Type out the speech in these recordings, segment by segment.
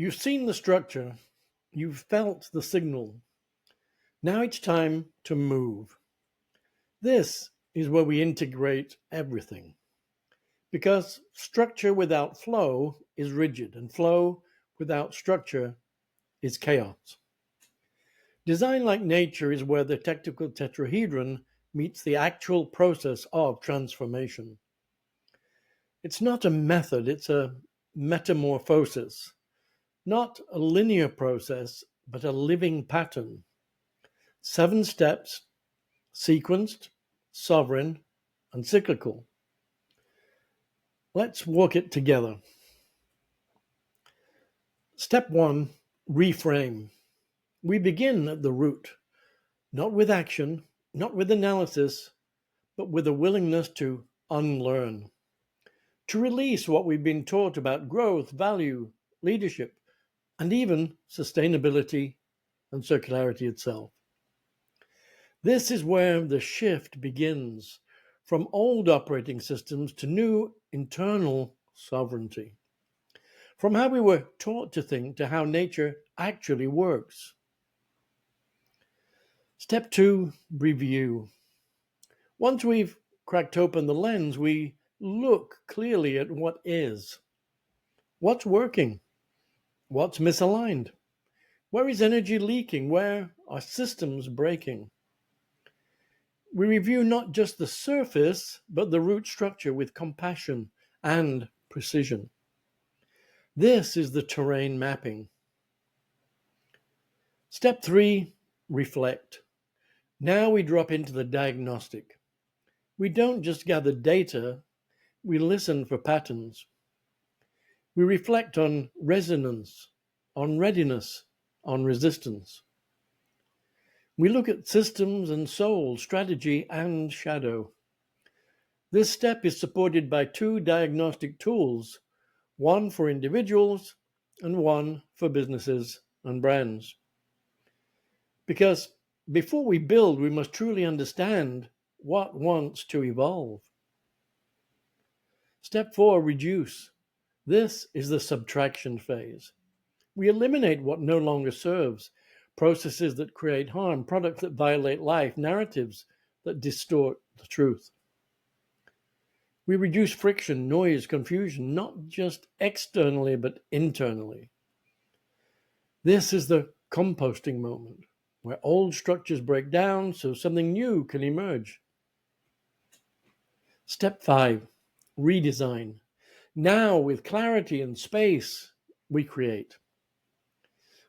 You've seen the structure, you've felt the signal. Now it's time to move. This is where we integrate everything. Because structure without flow is rigid, and flow without structure is chaos. Design like nature is where the technical tetrahedron meets the actual process of transformation. It's not a method, it's a metamorphosis. Not a linear process, but a living pattern. 7 steps, sequenced, sovereign, and cyclical. Let's walk it together. Step 1, reframe. We begin at the root, not with action, not with analysis, but with a willingness to unlearn, to release what we've been taught about growth, value, leadership, and even sustainability and circularity itself. This is where the shift begins, from old operating systems to new internal sovereignty, from how we were taught to think to how nature actually works. Step 2, review. Once we've cracked open the lens, we look clearly at what is. What's working? What's misaligned? Where is energy leaking? Where are systems breaking? We review not just the surface, but the root structure with compassion and precision. This is the terrain mapping. Step 3, reflect. Now we drop into the diagnostic. We don't just gather data, we listen for patterns. We reflect on resonance, on readiness, on resistance. We look at systems and soul, strategy and shadow. This step is supported by 2 diagnostic tools, one for individuals and one for businesses and brands. Because before we build, we must truly understand what wants to evolve. Step 4, reduce. This is the subtraction phase. We eliminate what no longer serves, processes that create harm, products that violate life, narratives that distort the truth. We reduce friction, noise, confusion, not just externally, but internally. This is the composting moment, where old structures break down so something new can emerge. Step 5, redesign. Now, with clarity and space, we create.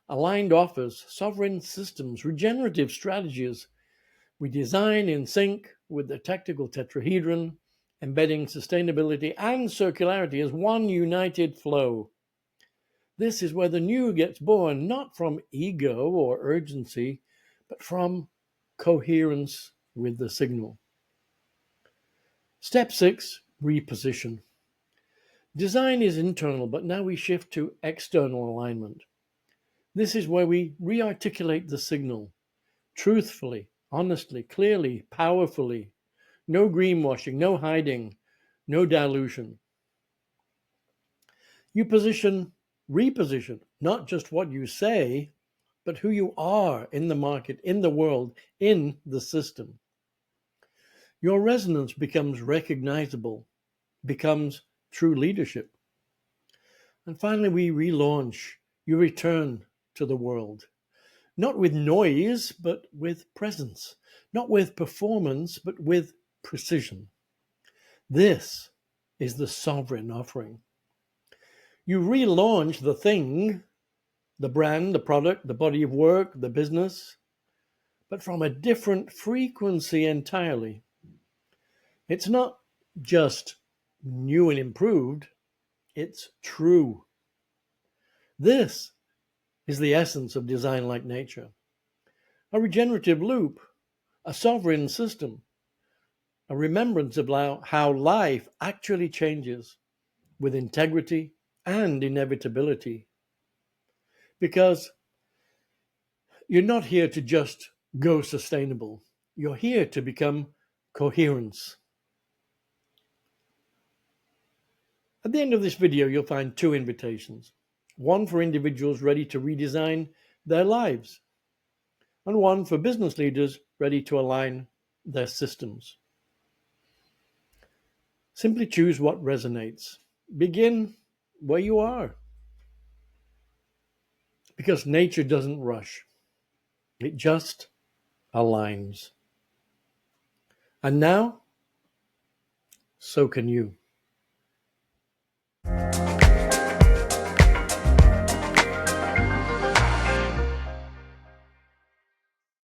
Aligned offers, sovereign systems, regenerative strategies. We design in sync with the technical tetrahedron, embedding sustainability and circularity as one united flow. This is where the new gets born, not from ego or urgency, but from coherence with the signal. Step 6, reposition. Design is internal, but now we shift to external alignment. This is where we re-articulate the signal, truthfully, honestly, clearly, powerfully. No greenwashing, no hiding, no dilution. You reposition, not just what you say, but who you are in the market, in the world, in the system. Your resonance becomes recognizable, becomes true leadership. And finally, we relaunch. You return to the world. Not with noise, but with presence. Not with performance, but with precision. This is the sovereign offering. You relaunch the thing, the brand, the product, the body of work, the business, but from a different frequency entirely. It's not just new and improved, it's true. This is the essence of design like nature. A regenerative loop, a sovereign system, a remembrance of how life actually changes with integrity and inevitability. Because you're not here to just go sustainable. You're here to become coherence. At the end of this video, you'll find 2 invitations. one for individuals ready to redesign their lives, and one for business leaders ready to align their systems. Simply choose what resonates. Begin where you are, because nature doesn't rush, it just aligns. And now, so can you.